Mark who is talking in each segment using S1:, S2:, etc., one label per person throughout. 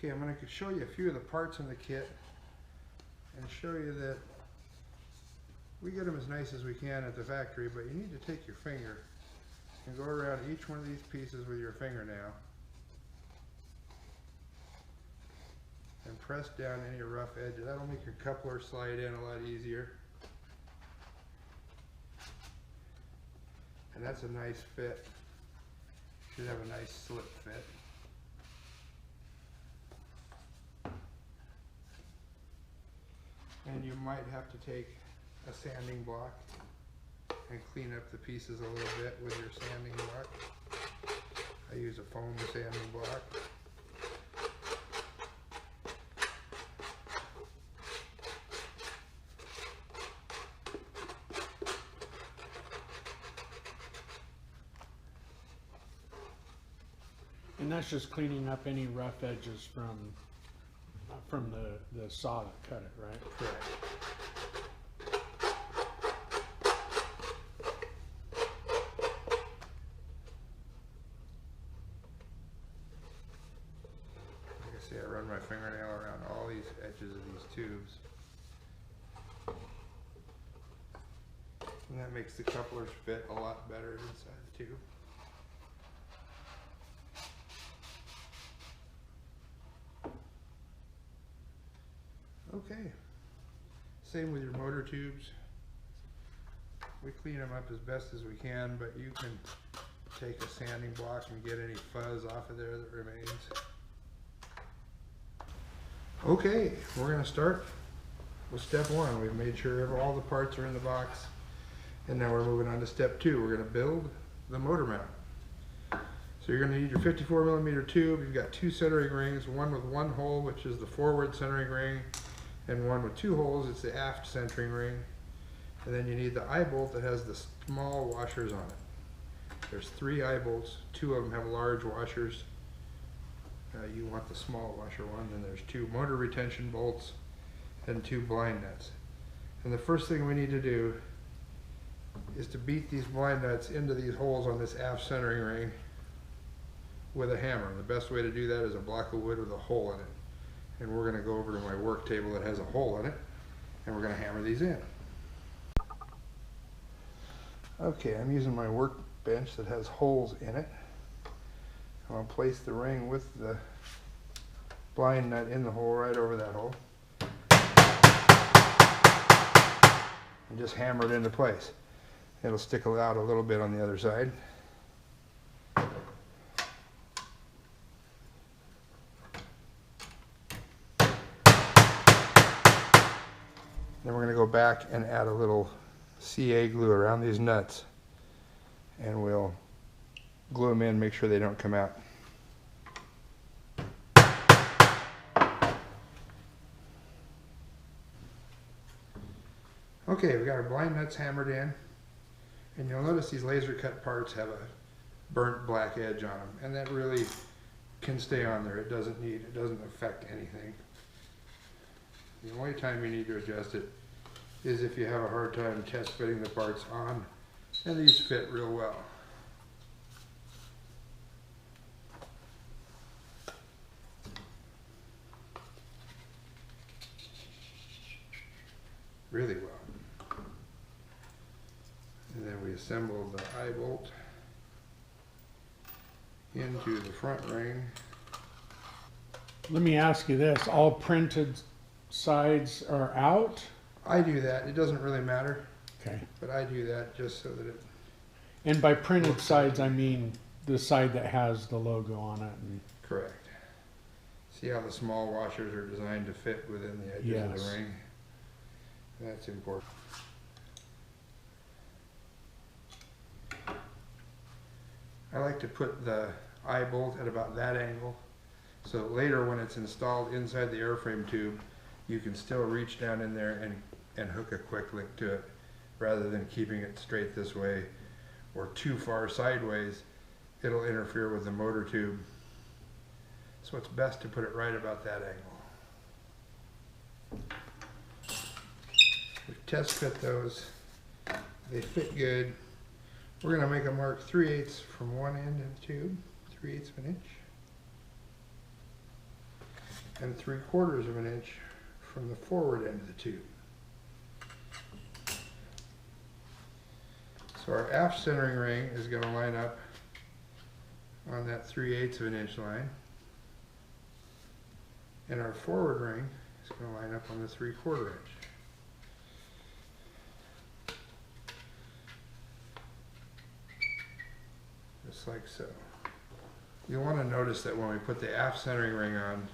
S1: Okay, I'm going to show you a few of the parts in the kit and show you that we get them as nice as we can at the factory, but you need to take your finger and go around each one of these pieces with your fingernail and press down any rough edges. That'll make your coupler slide in a lot easier. And that's a nice fit. Should have a nice slip fit. And you might have to take a sanding block and clean up the pieces a little bit with your sanding block. I use a foam sanding block.
S2: And that's just cleaning up any rough edges from the saw that cut it, right?
S1: Correct. Like I say, I run my fingernail around all these edges of these tubes. And that makes the couplers fit a lot better inside the tube. Okay, same with your motor tubes. We clean them up as best as we can, but you can take a sanding block and get any fuzz off of there that remains. Okay, we're going to start with step one. We've made sure all the parts are in the box, and now we're moving on to step two. We're going to build the motor mount. So you're going to need your 54mm tube. You've got two centering rings, one with one hole, which is the forward centering ring, and one with two holes, it's the aft centering ring. And then you need the eye bolt that has the small washers on it. There's 3 eye bolts, 2 of them have large washers. You want the small washer one. Then there's 2 motor retention bolts and 2 blind nuts. And the first thing we need to do is to beat these blind nuts into these holes on this aft centering ring with a hammer. The best way to do that is a block of wood with a hole in it. And we're going to go over to my work table that has a hole in it, and we're going to hammer these in. Okay, I'm using my workbench that has holes in it. I'm going to place the ring with the blind nut in the hole right over that hole. And just hammer it into place. It'll stick out a little bit on the other side. Then we're going to go back and add a little CA glue around these nuts, and we'll glue them in, make sure they don't come out. Okay, we've got our blind nuts hammered in, and you'll notice these laser cut parts have a burnt black edge on them, and that really can stay on there. It doesn't affect anything. The only time you need to adjust it is if you have a hard time test fitting the parts on, and these fit real well. Really well. And then we assemble the eye bolt into the front ring.
S2: Let me ask you this, all printed sides are out?
S1: I do that. It doesn't really matter.
S2: Okay.
S1: But I do that just so that it...
S2: And by printed sides, I mean the side that has the logo on it. And
S1: correct. See how the small washers are designed to fit within the edges of the ring? That's important. I like to put the eye bolt at about that angle, so later when it's installed inside the airframe tube, you can still reach down in there and hook a quick link to it, rather than keeping it straight this way or too far sideways. It'll interfere with the motor tube. So it's best to put it right about that angle. We test fit those. They fit good. We're going to make a mark 3/8 from one end of the tube, 3/8 of an inch. and 3/4 of an inch from the forward end of the tube. So our aft centering ring is going to line up on that 3/8 of an inch line, and our forward ring is going to line up on the 3/4 inch. Just like so. You'll want to notice that when we put the aft centering ring on,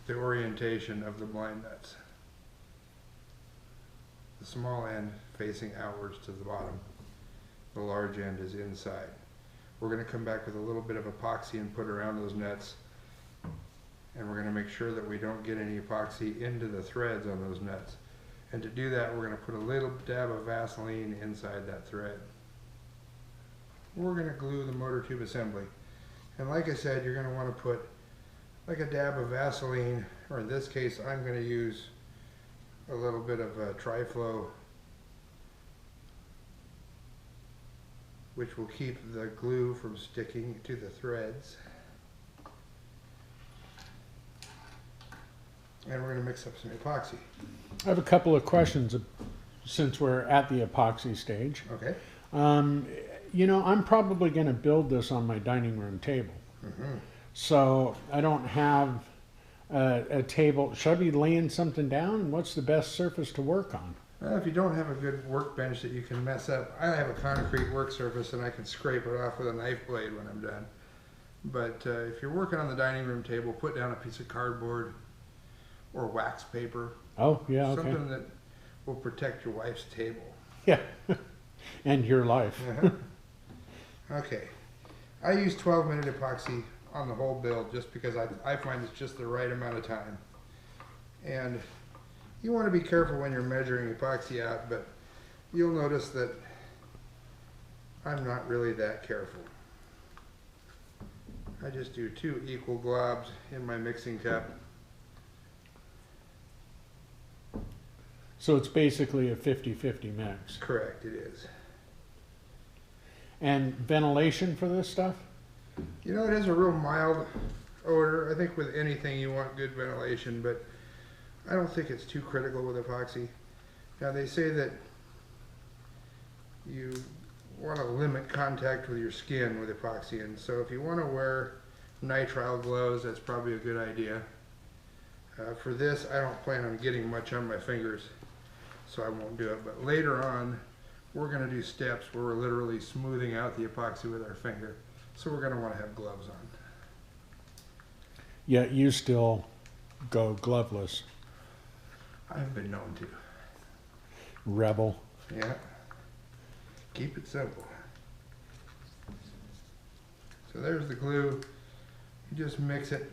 S1: the orientation of the blind nuts. The small end facing outwards to the bottom. The large end is inside. We're going to come back with a little bit of epoxy and put around those nuts, and we're going to make sure that we don't get any epoxy into the threads on those nuts. And to do that, we're going to put a little dab of Vaseline inside that thread. We're going to glue the motor tube assembly, and like I said, you're going to want to put like a dab of Vaseline, or in this case I'm going to use a little bit of Tri-Flow, which will keep the glue from sticking to the threads. And we're going to mix up some epoxy.
S2: I have a couple of questions since we're at the epoxy stage.
S1: Okay.
S2: You know, I'm probably going to build this on my dining room table.
S1: Mm-hmm.
S2: So I don't have a table. Should I be laying something down? What's the best surface to work on?
S1: Well, if you don't have a good workbench that you can mess up, I have a concrete work surface and I can scrape it off with a knife blade when I'm done. But if you're working on the dining room table, put down a piece of cardboard or wax paper.
S2: Oh, yeah, okay.
S1: Something that will protect your wife's table.
S2: Yeah, and your life.
S1: Okay, I use 12-minute epoxy on the whole build just because I find it's just the right amount of time. And you want to be careful when you're measuring epoxy out, but you'll notice that I'm not really that careful. I just do 2 equal globs in my mixing cup.
S2: So it's basically a 50-50 mix.
S1: Correct, it is.
S2: And ventilation for this stuff?
S1: You know, it has a real mild odor. I think with anything you want good ventilation, but I don't think it's too critical with epoxy. Now they say that you want to limit contact with your skin with epoxy, and so if you want to wear nitrile gloves, that's probably a good idea. For this, I don't plan on getting much on my fingers, so I won't do it. But later on, we're going to do steps where we're literally smoothing out the epoxy with our finger. So we're going to want to have gloves on.
S2: Yet you still go gloveless.
S1: I've been known to.
S2: Rebel.
S1: Yeah. Keep it simple. So there's the glue. You just mix it.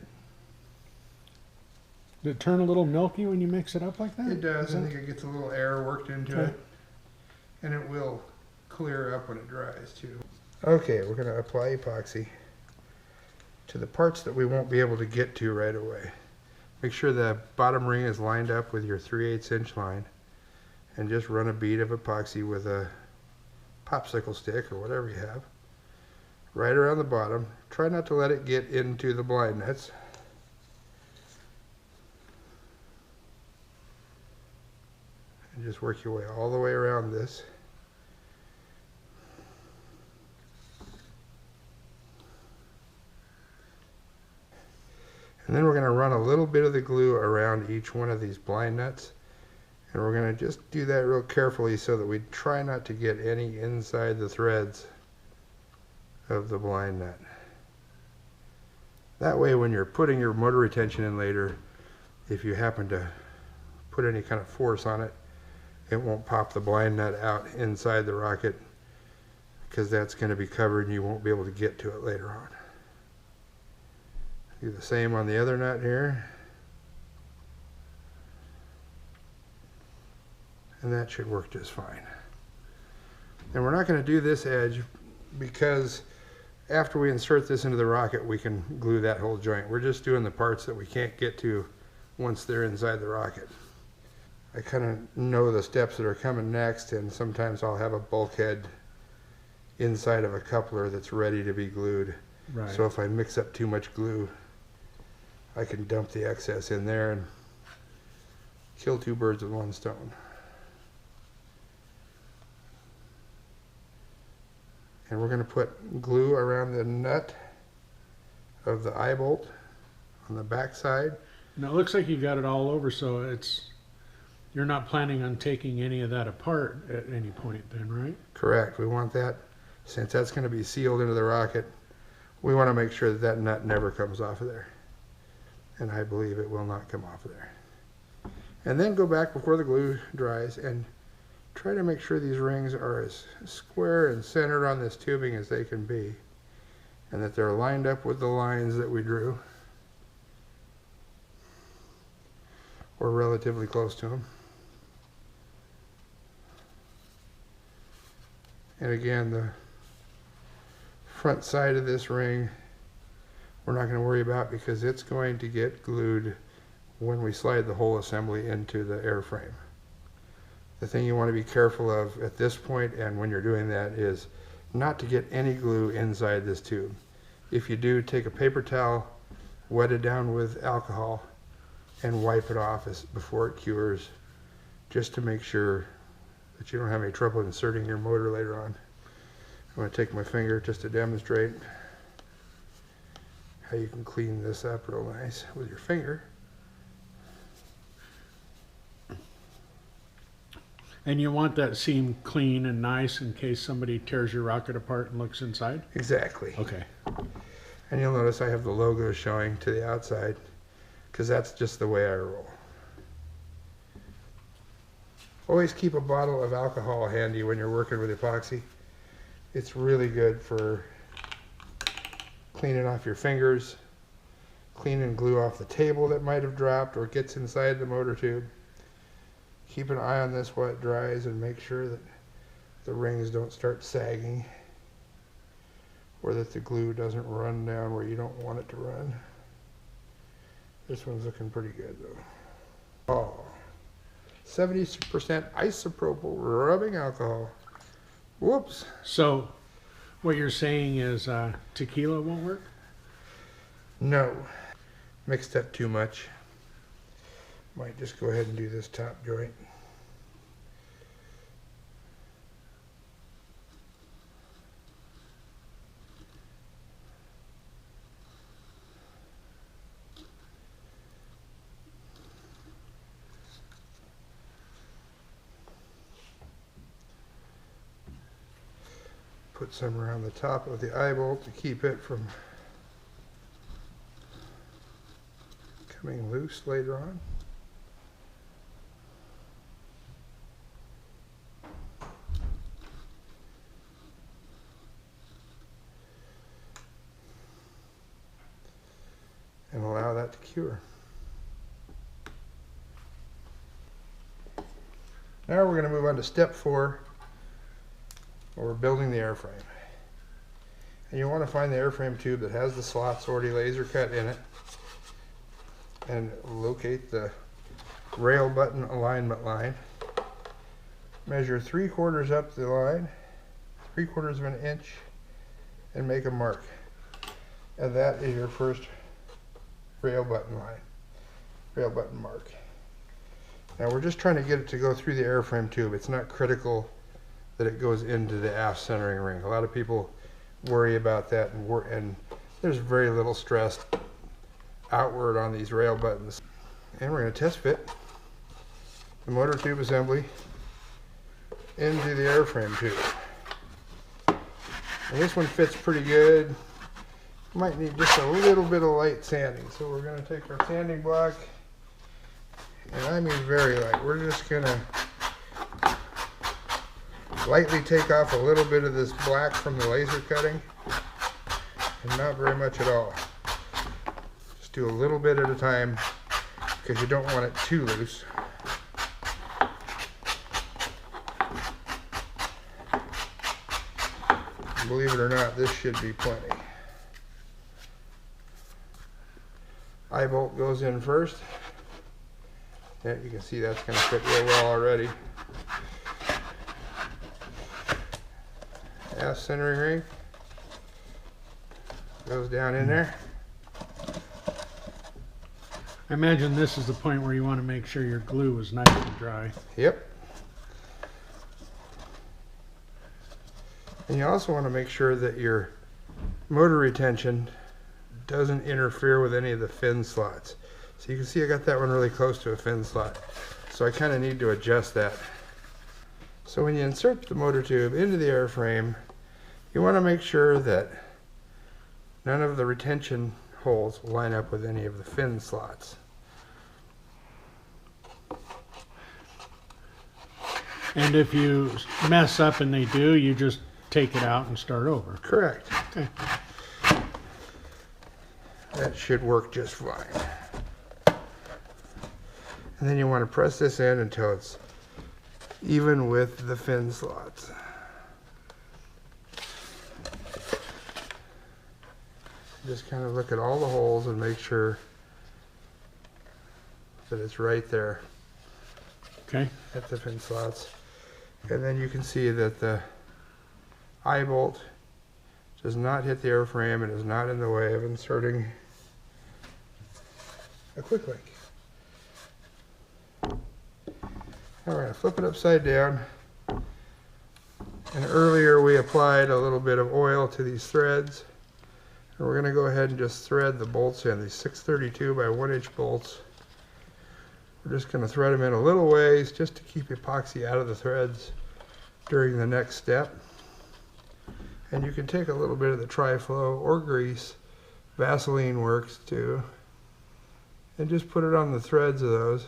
S2: Does it turn a little milky when you mix it up like that?
S1: It does. I think it gets a little air worked into it. And it will clear up when it dries too. Okay, we're going to apply epoxy to the parts that we won't be able to get to right away. Make sure the bottom ring is lined up with your 3/8 inch line, and just run a bead of epoxy with a popsicle stick or whatever you have right around the bottom. Try not to let it get into the blind nuts. And just work your way all the way around this. And then we're going to run a little bit of the glue around each one of these blind nuts. And we're going to just do that real carefully so that we try not to get any inside the threads of the blind nut. That way when you're putting your motor retention in later, if you happen to put any kind of force on it, it won't pop the blind nut out inside the rocket, because that's going to be covered and you won't be able to get to it later on. Do the same on the other nut here. And that should work just fine. And we're not going to do this edge because after we insert this into the rocket, we can glue that whole joint. We're just doing the parts that we can't get to once they're inside the rocket. I kind of know the steps that are coming next, and sometimes I'll have a bulkhead inside of a coupler that's ready to be glued.
S2: Right.
S1: So if I mix up too much glue, I can dump the excess in there and kill two birds with one stone. And we're going to put glue around the nut of the eye bolt on the back side.
S2: Now it looks like you got it all over, so you're not planning on taking any of that apart at any point then, right?
S1: Correct. We want that, since that's going to be sealed into the rocket, we want to make sure that that nut never comes off of there. And I believe it will not come off of there. And then go back before the glue dries and try to make sure these rings are as square and centered on this tubing as they can be, and that they're lined up with the lines that we drew, or relatively close to them. And again, the front side of this ring we're not going to worry about, because it's going to get glued when we slide the whole assembly into the airframe. The thing you want to be careful of at this point and when you're doing that is not to get any glue inside this tube. If you do, take a paper towel, wet it down with alcohol, and wipe it off before it cures, just to make sure that you don't have any trouble inserting your motor later on. I'm going to take my finger just to demonstrate how you can clean this up real nice with your finger.
S2: And you want that seam clean and nice in case somebody tears your rocket apart and looks inside?
S1: Exactly.
S2: Okay.
S1: And you'll notice I have the logo showing to the outside, because that's just the way I roll. Always keep a bottle of alcohol handy when you're working with epoxy. It's really good for cleaning off your fingers, cleaning glue off the table that might have dropped or gets inside the motor tube. Keep an eye on this while it dries and make sure that the rings don't start sagging, or that the glue doesn't run down where you don't want it to run. This one's looking pretty good though. Oh, 70% isopropyl rubbing alcohol. Whoops.
S2: So what you're saying is tequila won't work?
S1: No. Mixed up too much. Might just go ahead and do this top joint. Put some around the top of the eye bolt to keep it from coming loose later on. And allow that to cure. Now we're going to move on to step 4, where we're building the airframe. And you want to find the airframe tube that has the slots already laser cut in it, and locate the rail button alignment line. Measure 3/4 up the line, 3/4 of an inch, and make a mark. And that is your first rail button line, rail button mark. Now we're just trying to get it to go through the airframe tube. It's not critical that it goes into the aft centering ring. A lot of people worry about that, and there's very little stress outward on these rail buttons. And we're going to test fit the motor tube assembly into the airframe tube. And this one fits pretty good. Might need just a little bit of light sanding. So we're going to take our sanding block, and I mean very light. We're just going to lightly take off a little bit of this black from the laser cutting, and not very much at all. Just do a little bit at a time, because you don't want it too loose. Believe it or not, this should be plenty. Eye bolt goes in first. Yeah, you can see that's going to fit real well already. Aft centering ring goes down in there.
S2: I imagine this is the point where you want to make sure your glue is nice and dry.
S1: Yep. And you also want to make sure that your motor retention doesn't interfere with any of the fin slots. So you can see I got that one really close to a fin slot. So I kind of need to adjust that. So when you insert the motor tube into the airframe, you want to make sure that none of the retention holes line up with any of the fin slots.
S2: And if you mess up and they do, you just take it out and start over.
S1: Correct.
S2: Okay.
S1: That should work just fine. And then you want to press this in until it's even with the fin slots. Just kind of look at all the holes and make sure that it's right there
S2: Okay.
S1: at the fin slots. And then you can see that the eye bolt does not hit the airframe and is not in the way of inserting a quick link. Now we're going to flip it upside down. And earlier we applied a little bit of oil to these threads. And we're going to go ahead and just thread the bolts in, these 632 by 1" bolts. We're just going to thread them in a little ways just to keep epoxy out of the threads during the next step. And you can take a little bit of the tri-flow or grease, Vaseline works too, and just put it on the threads of those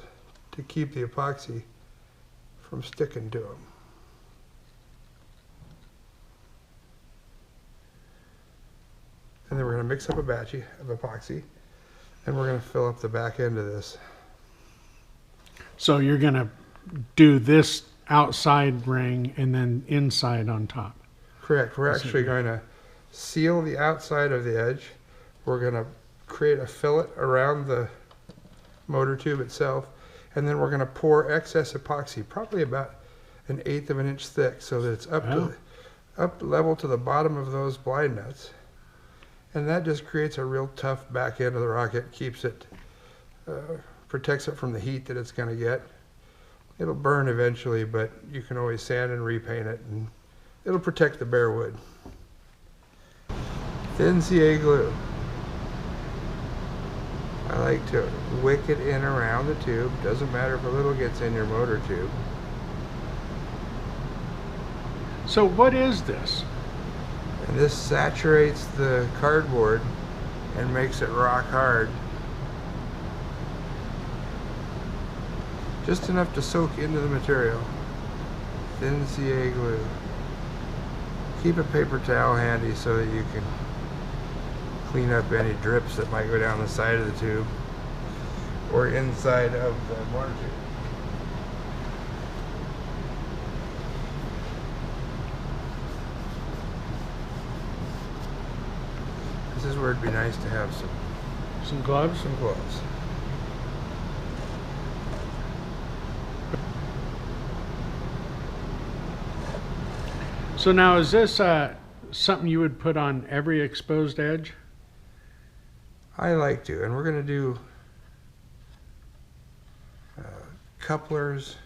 S1: to keep the epoxy from sticking to them. And then we're going to mix up a batch of epoxy, and we're going to fill up the back end of this.
S2: So you're going to do this outside ring and then inside on top.
S1: Correct. We're actually going to seal the outside of the edge. We're going to create a fillet around the motor tube itself, and then we're going to pour excess epoxy, probably about 1/8 of an inch thick, so that it's up level to the bottom of those blind nuts. And that just creates a real tough back end of the rocket, keeps it, protects it from the heat that it's going to get. It'll burn eventually, but you can always sand and repaint it, and it'll protect the bare wood. Thin CA glue. I like to wick it in around the tube. Doesn't matter if a little gets in your motor tube.
S2: So what is this?
S1: And this saturates the cardboard and makes it rock hard. Just enough to soak into the material. Thin CA glue. Keep a paper towel handy so that you can clean up any drips that might go down the side of the tube or inside of the motor tube. This is where it'd be nice to have
S2: Some gloves?
S1: some gloves.
S2: So now is this something you would put on every exposed edge?
S1: I like to, and we're going to do couplers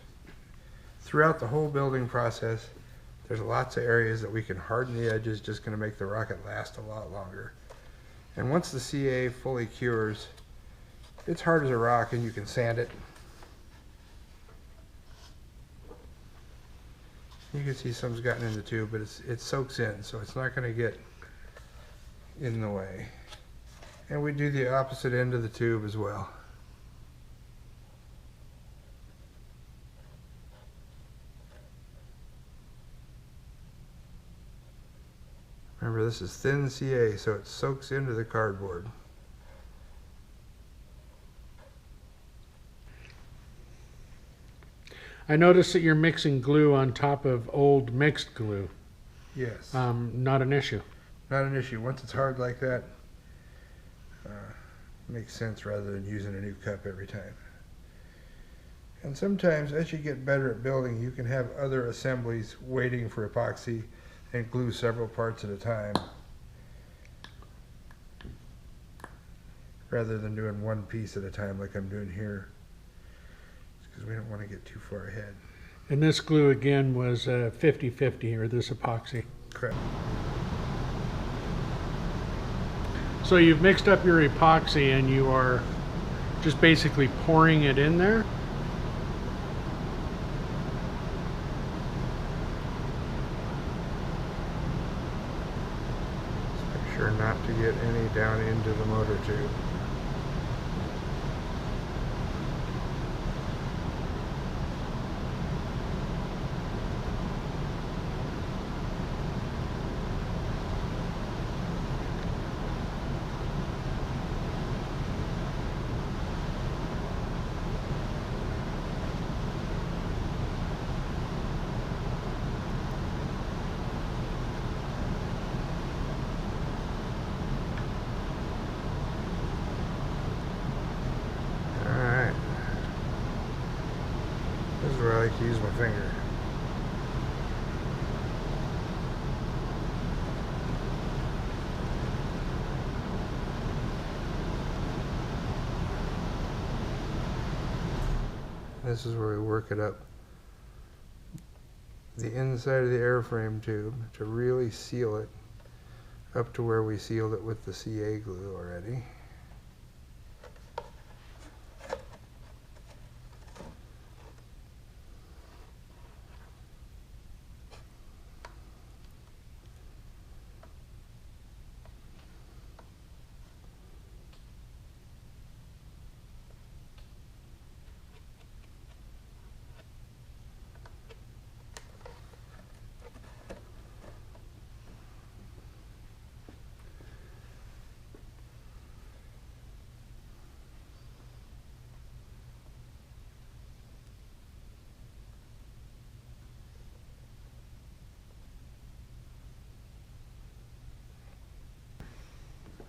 S1: throughout the whole building process. There's lots of areas that we can harden the edges, just going to make the rocket last a lot longer. And once the CA fully cures, it's hard as a rock and you can sand it. You can see some's gotten in the tube, but it soaks in, so it's not going to get in the way. And we do the opposite end of the tube as well. Remember, this is thin CA, so it soaks into the cardboard.
S2: I noticed that you're mixing glue on top of old mixed glue.
S1: Yes.
S2: Not an issue.
S1: Not an issue. Once it's hard like that, makes sense rather than using a new cup every time. And sometimes, as you get better at building, you can have other assemblies waiting for epoxy and glue several parts at a time. rather than doing one piece at a time like I'm doing here, because we don't want to get too far ahead.
S2: And this glue again was 50-50, or this epoxy.
S1: Correct.
S2: So you've mixed up your epoxy and you are just basically pouring it in there.
S1: Just make sure not to get any down into the motor tube. This is where I like to use my finger. This is where we work it up the inside of the airframe tube to really seal it up to where we sealed it with the CA glue already.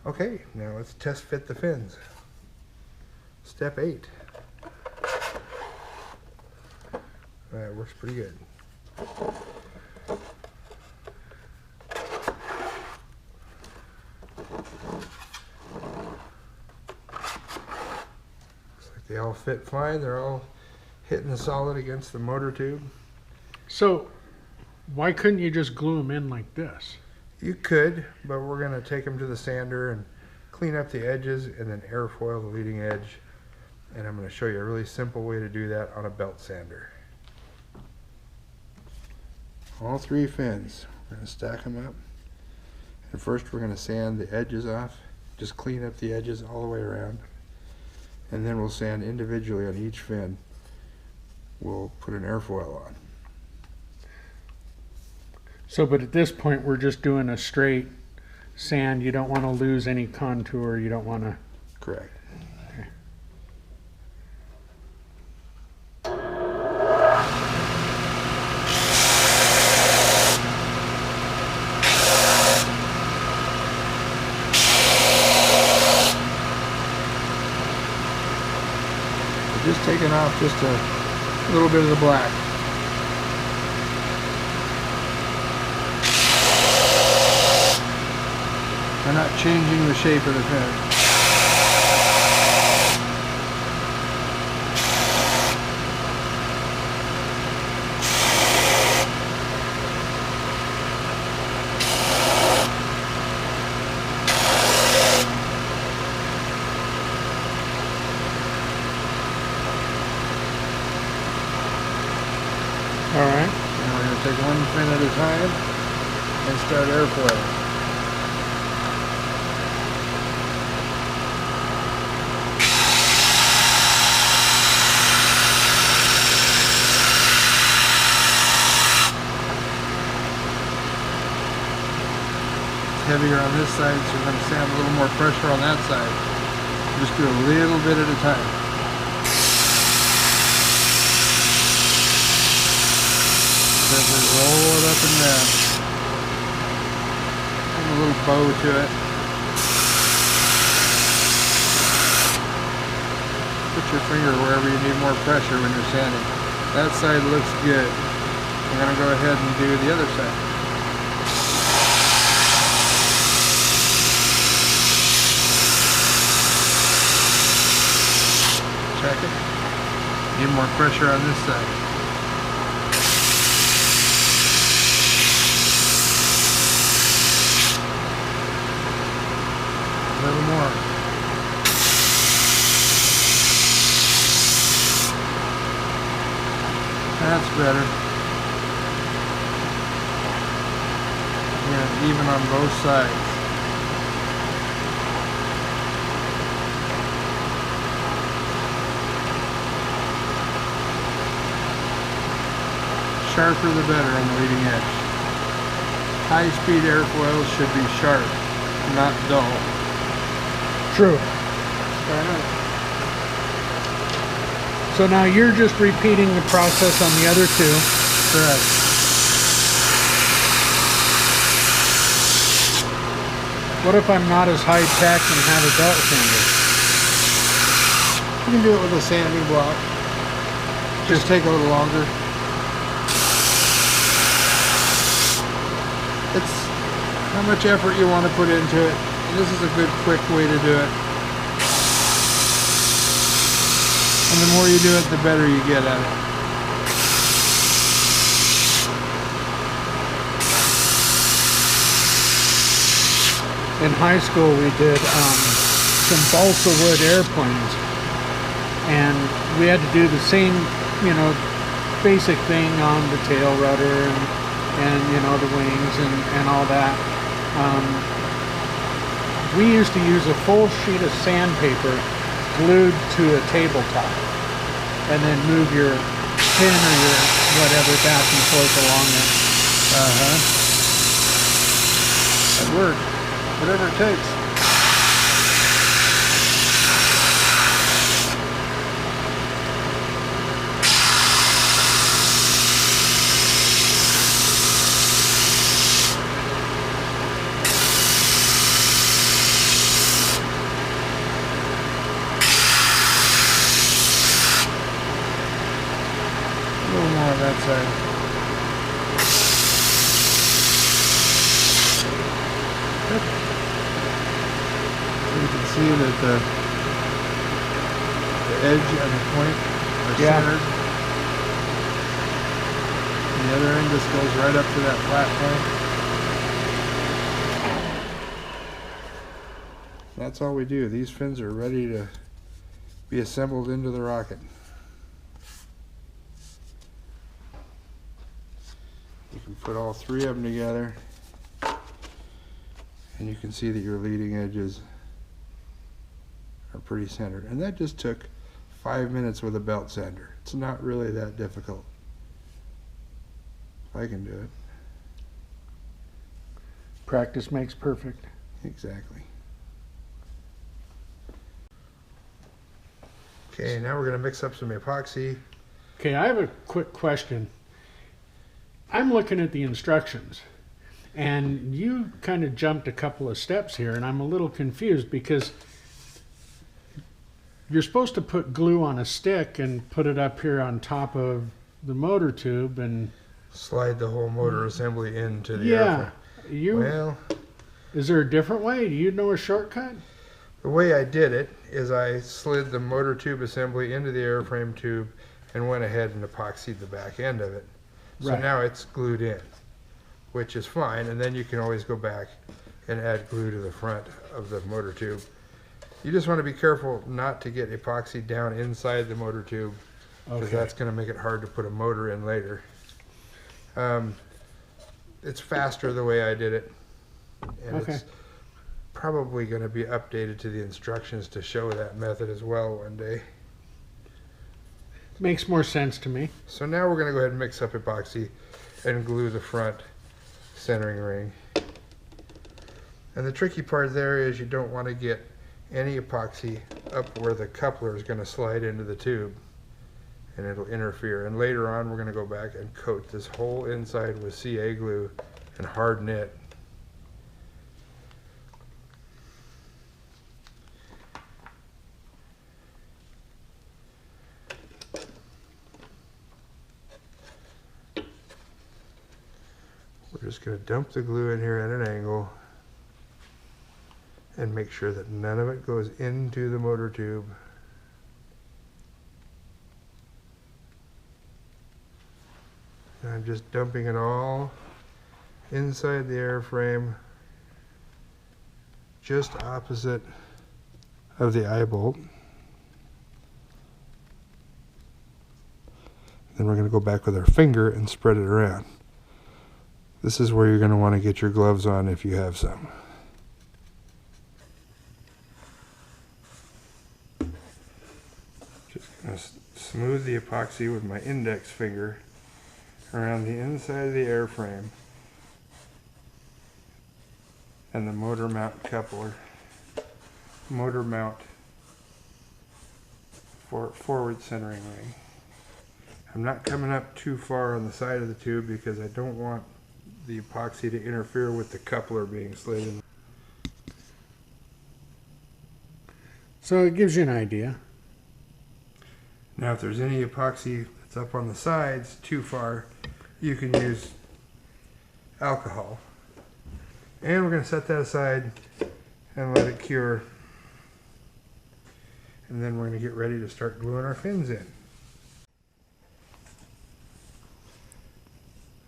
S1: Okay, now let's test fit the fins. Step 8. That works pretty good. Looks like they all fit fine. They're all hitting the solid against the motor tube.
S2: So why couldn't you just glue them in like this?
S1: You could, but we're going to take them to the sander and clean up the edges and then airfoil the leading edge. And I'm going to show you a really simple way to do that on a belt sander. All 3 fins, we're going to stack them up. And first we're going to sand the edges off. Just clean up the edges all the way around. And then we'll sand individually on each fin. We'll put an airfoil on.
S2: So, but at this point, we're just doing a straight sand. You don't want to lose any contour. You don't want to.
S1: Correct.
S2: Okay.
S1: We're just taking off just a little bit of the black. We're not changing the shape of the fin.
S2: All right.
S1: Now we're going to take one fin at a time and start airfoiling. Heavier on this side, so we're going to sand a little more pressure on that side. Just do a little bit at a time. Simply roll it up and down. And a little bow to it. Put your finger wherever you need more pressure when you're sanding. That side looks good. We're going to go ahead and do the other side. second. Need more pressure on this side. A little more. That's better. And even on both sides. Sharper the better on the leading edge. High-speed airfoils should be sharp, not dull.
S2: True. So now you're just repeating the process on the other two.
S1: Correct.
S2: What if I'm not as high-tech and have a belt sander?
S1: You can do it with a sanding block. Just take a little longer. It's how much effort you want to put into it. And this is a good, quick way to do it. And the more you do it, the better you get at it.
S2: In high school, we did some balsa wood airplanes, and we had to do the same, basic thing on the tail rudder and the wings and all that. We used to use a full sheet of sandpaper glued to a tabletop, and then move your pin or your whatever back and forth along it.
S1: That works. Whatever it takes. A little more on that side. You can see that the edge and the point are centered. And the other end just goes right up to that flat point. That's all we do. These fins are ready to be assembled into the rocket. You can put all three of them together, and you can see that your leading edges are pretty centered. And that just took 5 minutes with a belt sander. It's not really that difficult. I can do it.
S2: Practice makes perfect.
S1: Exactly. Okay, now we're going to mix up some epoxy.
S2: Okay, I have a quick question. I'm looking at the instructions, and you kind of jumped a couple of steps here, and I'm a little confused because you're supposed to put glue on a stick and put it up here on top of the motor tube and
S1: Slide the whole motor assembly into the
S2: yeah.
S1: airframe. Well,
S2: Is there a different way? Do you know a shortcut?
S1: the way I did it is I slid the motor tube assembly into the airframe tube and went ahead and epoxied the back end of it. So
S2: Right.
S1: now it's glued in, which is fine, and then you can always go back and add glue to the front of the motor tube. You just want to be careful not to get epoxy down inside the motor tube, because
S2: Okay.
S1: that's going to make it hard to put a motor in later. It's faster the way I did it, and
S2: Okay.
S1: it's probably going to be updated to the instructions to show that method as well one day.
S2: Makes more sense to me.
S1: So now we're going to go ahead and mix up epoxy and glue the front centering ring. And the tricky part there is you don't want to get any epoxy up where the coupler is going to slide into the tube, and it'll interfere. And later on we're going to go back and coat this whole inside with CA glue and harden it. We're just going to dump the glue in here at an angle and make sure that none of it goes into the motor tube. And I'm just dumping it all inside the airframe, just opposite of the eye bolt. Then we're going to go back with our finger and spread it around. This is where you're going to want to get your gloves on if you have some. Just going to smooth the epoxy with my index finger around the inside of the airframe and the motor mount coupler, motor mount for forward centering ring. I'm not coming up too far on the side of the tube because I don't want the epoxy to interfere with the coupler being slid in.
S2: So it gives you an idea.
S1: Now if there's any epoxy that's up on the sides too far, you can use alcohol. And we're going to set that aside and let it cure. And then we're going to get ready to start gluing our fins in.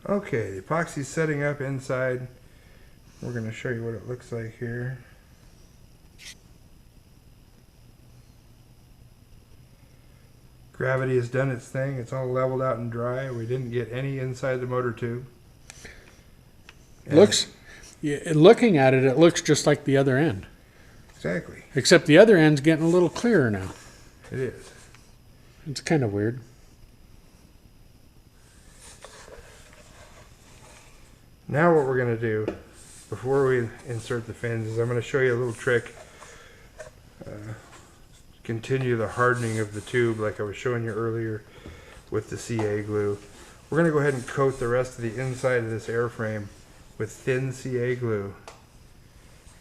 S1: Okay, the epoxy's setting up inside. We're going to show you what it looks like here. Gravity has done its thing. It's all leveled out and dry. We didn't get any inside the motor tube.
S2: Looking at it, it looks just like the other end.
S1: Exactly.
S2: Except the other end's getting a little clearer now.
S1: It is.
S2: It's kind of weird.
S1: Now what we're going to do before we insert the fins is I'm going to show you a little trick. Continue the hardening of the tube like I was showing you earlier with the CA glue. We're going to go ahead and coat the rest of the inside of this airframe with thin CA glue.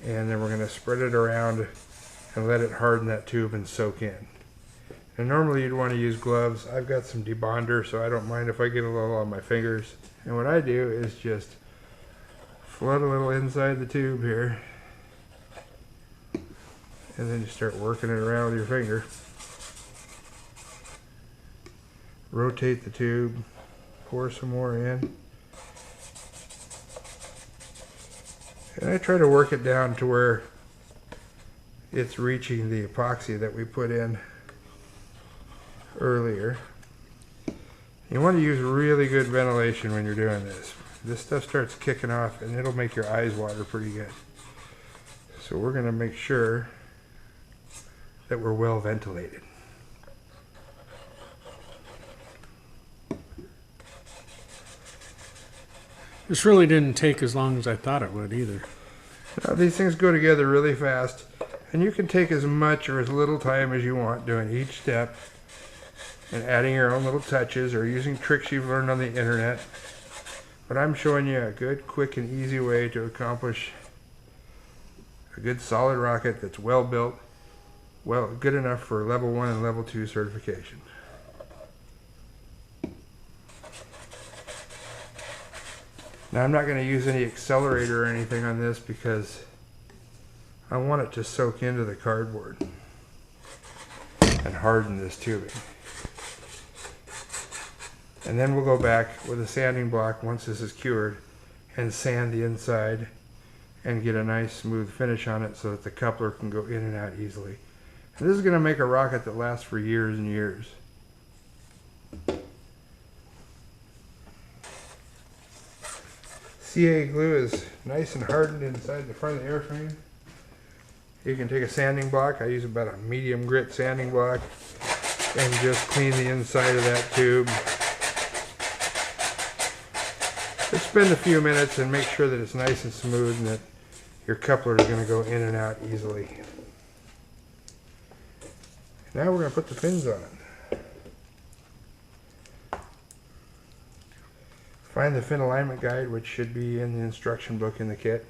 S1: And then we're going to spread it around and let it harden that tube and soak in. And normally you'd want to use gloves. I've got some debonder, so I don't mind if I get a little on my fingers. And what I do is just flood a little inside the tube here, and then you start working it around with your finger. Rotate the tube, pour some more in, and I try to work it down to where it's reaching the epoxy that we put in earlier. You want to use really good ventilation when you're doing this. This stuff starts kicking off and it'll make your eyes water pretty good. So we're going to make sure that we're well ventilated.
S2: This really didn't take as long as I thought it would either.
S1: Now these things go together really fast, and you can take as much or as little time as you want doing each step and adding your own little touches or using tricks you've learned on the internet. But I'm showing you a good, quick, and easy way to accomplish a good solid rocket that's well built, well, good enough for level 1 and level 2 certification. Now I'm not going to use any accelerator or anything on this because I want it to soak into the cardboard and harden this tubing. And then we'll go back with a sanding block once this is cured and sand the inside and get a nice smooth finish on it so that the coupler can go in and out easily. And this is going to make a rocket that lasts for years and years. CA glue is nice and hardened inside the front of the airframe. You can take a sanding block. I use about a medium grit sanding block and just clean the inside of that tube. Just spend a few minutes and make sure that it's nice and smooth and that your coupler is going to go in and out easily. Now we're going to put the fins on it. Find the fin alignment guide, which should be in the instruction book in the kit.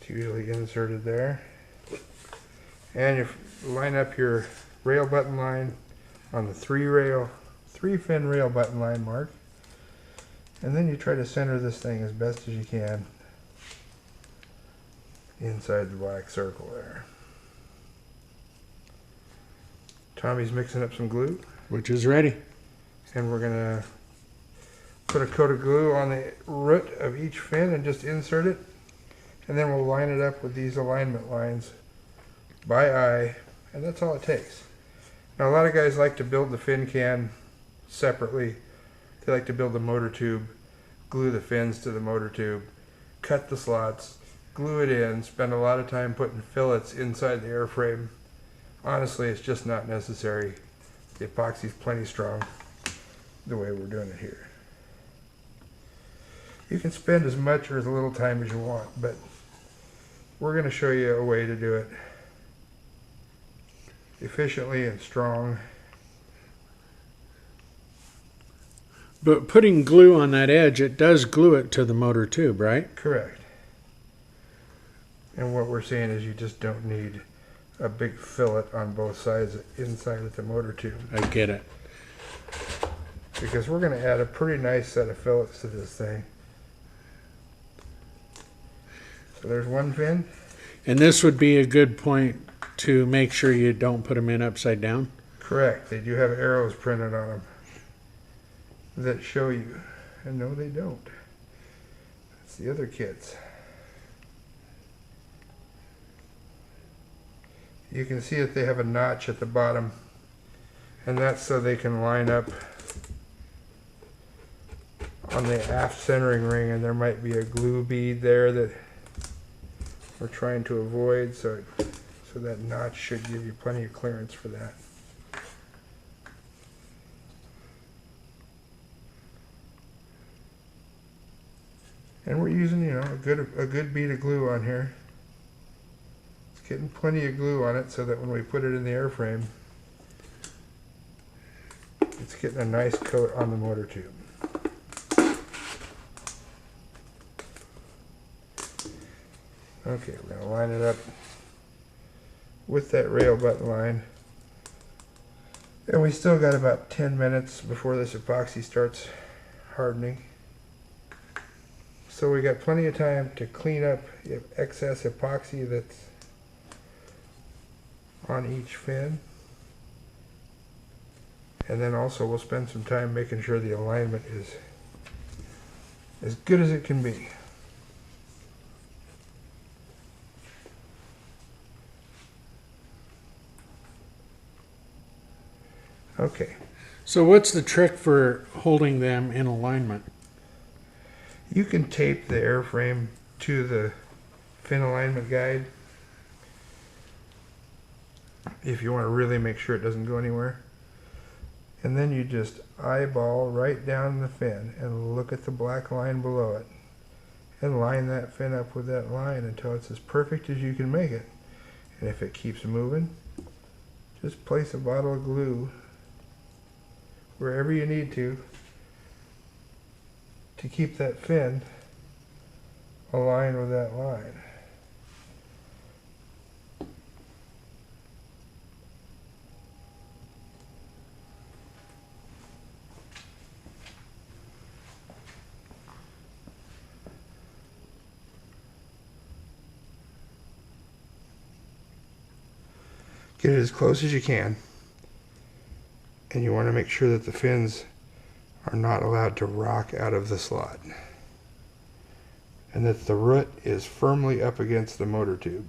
S1: It's usually inserted there. And you line up your rail button line on the three fin rail button line mark. And then you try to center this thing as best as you can inside the black circle there. Tommy's mixing up some glue.
S2: Which is ready.
S1: And we're going to Put a coat of glue on the root of each fin and just insert it. And then we'll line it up with these alignment lines by eye, and that's all it takes. Now a lot of guys like to build the fin can separately. They like to build the motor tube, glue the fins to the motor tube, cut the slots, glue it in, spend a lot of time putting fillets inside the airframe. Honestly, it's just not necessary. The epoxy's plenty strong the way we're doing it here. You can spend as much or as little time as you want, but we're going to show you a way to do it efficiently and strong.
S2: But putting glue on that edge, it does glue it to the motor tube, right?
S1: Correct. And what we're saying is you just don't need a big fillet on both sides inside of the motor tube.
S2: I get it.
S1: Because we're going to add a pretty nice set of fillets to this thing. So there's one fin.
S2: And this would be a good point to make sure you don't put them in upside down?
S1: Correct. They do have arrows printed on them that show you. And no, they don't. That's the other kits. You can see that they have a notch at the bottom, and that's so they can line up on the aft centering ring, and there might be a glue bead there that we're trying to avoid, so that notch should give you plenty of clearance for that. And we're using, you know, a good bead of glue on here. It's getting plenty of glue on it so that when we put it in the airframe, it's getting a nice coat on the motor tube. Okay, we're going to line it up with that rail button line. And we still got about 10 minutes before this epoxy starts hardening. So we got plenty of time to clean up excess epoxy that's on each fin. And then also we'll spend some time making sure the alignment is as good as it can be. Okay.
S2: So what's the trick for holding them in alignment?
S1: You can tape the airframe to the fin alignment guide if you want to really make sure it doesn't go anywhere. And then you just eyeball right down the fin and look at the black line below it and line that fin up with that line until it's as perfect as you can make it. And if it keeps moving, just place a bottle of glue wherever you need to keep that fin aligned with that line. Get it as close as you can, and you want to make sure that the fins are not allowed to rock out of the slot, and that the root is firmly up against the motor tube.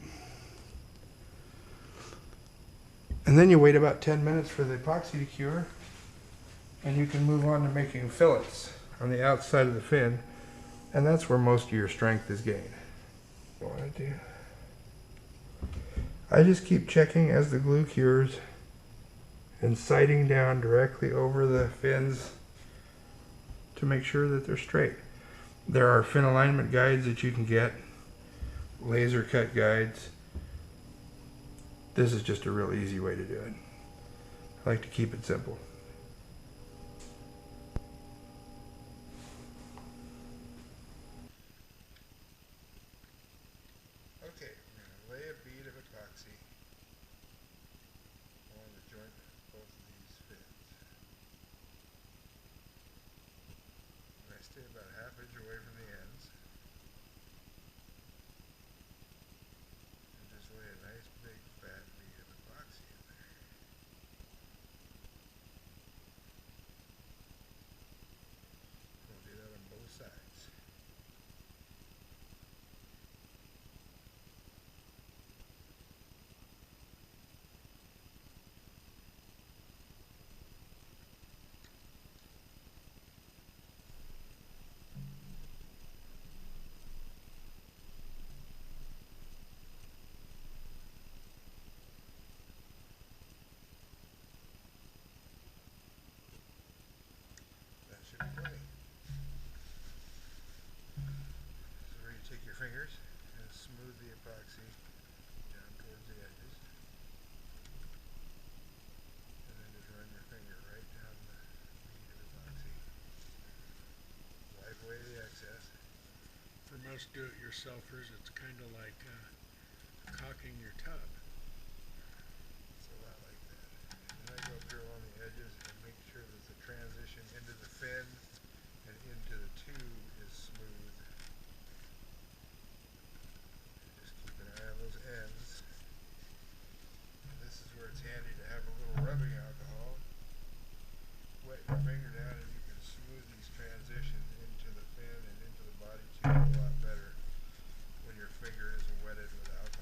S1: And then you wait about 10 minutes for the epoxy to cure, and you can move on to making fillets on the outside of the fin, and that's where most of your strength is gained. What do I do? I just keep checking as the glue cures and sighting down directly over the fins to make sure that they're straight. There are fin alignment guides that you can get, laser cut guides. This is just a real easy way to do it. I like to keep it simple. Okay, we're going to lay a bead of epoxy along the joint of both of these fins. And I stay about a ½ inch away from the ends. And just lay a nice big fat bead of epoxy in there. We'll do epoxy down towards the edges. And then just run your finger right down the bead of epoxy. Wipe away the excess.
S2: For most do-it-yourselfers, it's kind of like caulking your tub.
S1: It's a lot like that. And then I go through on the edges and make sure that the transition into the fin and into the tube is smooth. Just keep an eye on those ends. And this is where it's handy to have a little rubbing alcohol. Wet your finger down and you can smooth these transitions into the fin and into the body tube a lot better when your finger is wetted with alcohol.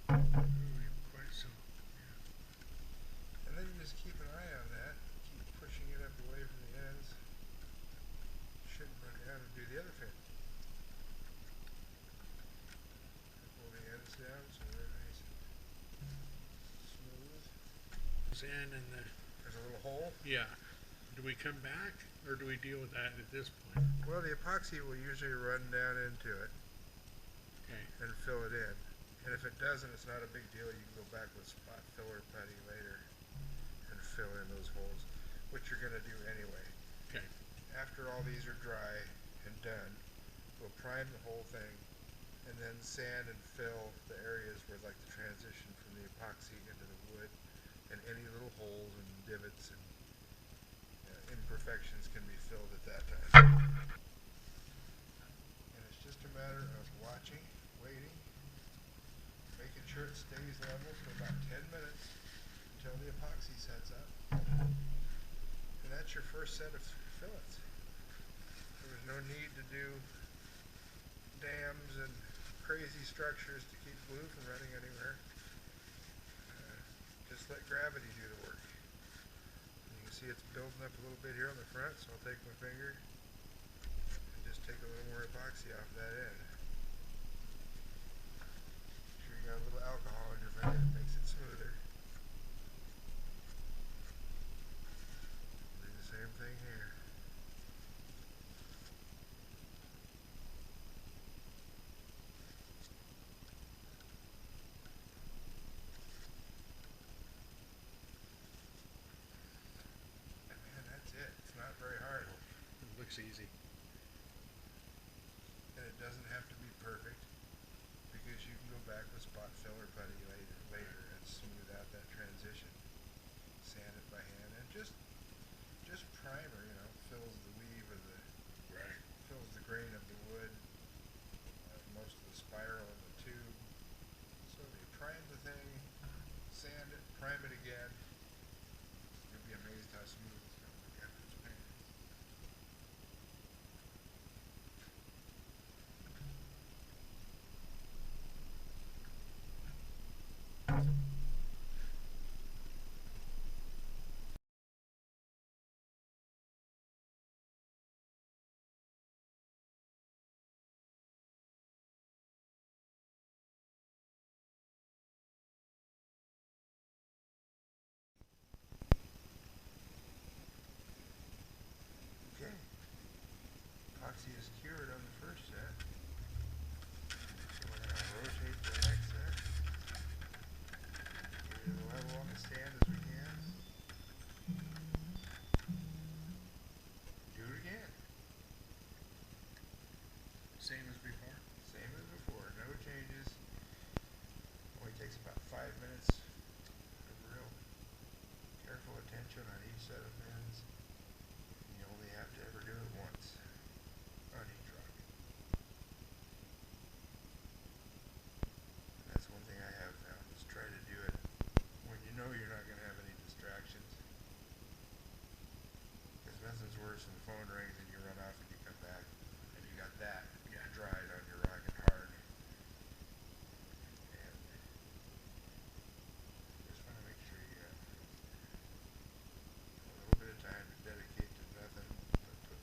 S2: Ooh, quite so. Yeah.
S1: And then you just keep an eye on that. Keep pushing it up away from the ends. Shouldn't run down and do the other fin. Pull the ends down so they're nice and smooth.
S2: In the
S1: There's a little hole.
S2: yeah. Do we come back or do we deal with that at this point?
S1: Well, the epoxy will usually run down into it
S2: Okay.
S1: and fill it in. And if it doesn't, it's not a big deal. You can go back with spot filler putty later and fill in those holes, which you're going to do anyway.
S2: Okay.
S1: After all these are dry and done, we'll prime the whole thing and then sand and fill the areas where like the transition from the epoxy into the wood, and any little holes and divots and imperfections can be filled at that time. And it's just a matter of watching, waiting, making sure it stays level for about 10 minutes until the epoxy sets up. And that's your first set of fillets. There was no need to do dams and crazy structures to keep glue from running anywhere. Just let gravity do the work. You can see it's building up a little bit here on the front, so I'll take my finger and just take a little more epoxy off that end. Make sure you got a little alcohol in your finger, it makes it smoother. Do the same thing here. It's not very hard.
S2: It looks easy.
S1: And it doesn't have to be perfect, because you can go back with spot filler putty later and smooth out that transition. Sand it by hand and just primer, fills the weave of the fills the grain of the wood, most of the spiral of the tube. So you prime the thing, sand it, prime it again. You'll be amazed how smooth it's going to look after it's painted. Okay, epoxy is cured on the first set. So we're going to rotate the next set. Get it as level on the stand as we can. Do it again.
S2: Same as before.
S1: Same as before, no changes. Only takes about 5 minutes of real careful attention on each set of fins. You only have to ever do it once on each rock. And that's one thing I have found, is try to do it when you know you're not going to have any distractions. Because nothing's worse than the phone rings and you run off and you come back and you got that dried on your rock and hard. And just want to make sure you got a little bit of time to dedicate to nothing but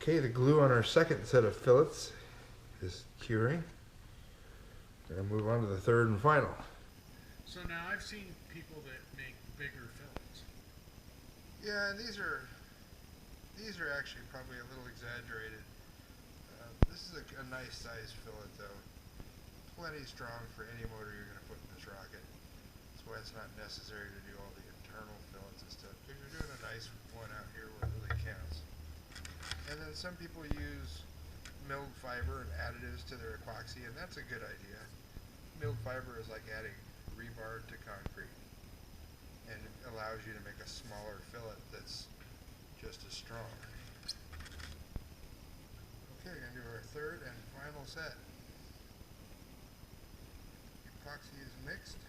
S1: Okay, the glue on our second set of fillets is curing. We're gonna move on to the third and final.
S2: So now I've seen people that make bigger fillets.
S1: Yeah, and these are actually probably a little exaggerated. This is a nice size fillet though. Plenty strong for any motor you're gonna put in this rocket. That's why it's not necessary to do all the internal fillets and stuff. If you're doing a nice one out here where it really counts. And then some people use milled fiber and additives to their epoxy, and that's a good idea. Milled fiber is like adding rebar to concrete, and it allows you to make a smaller fillet that's just as strong. Okay, we're going to do our third and final set. Epoxy is mixed.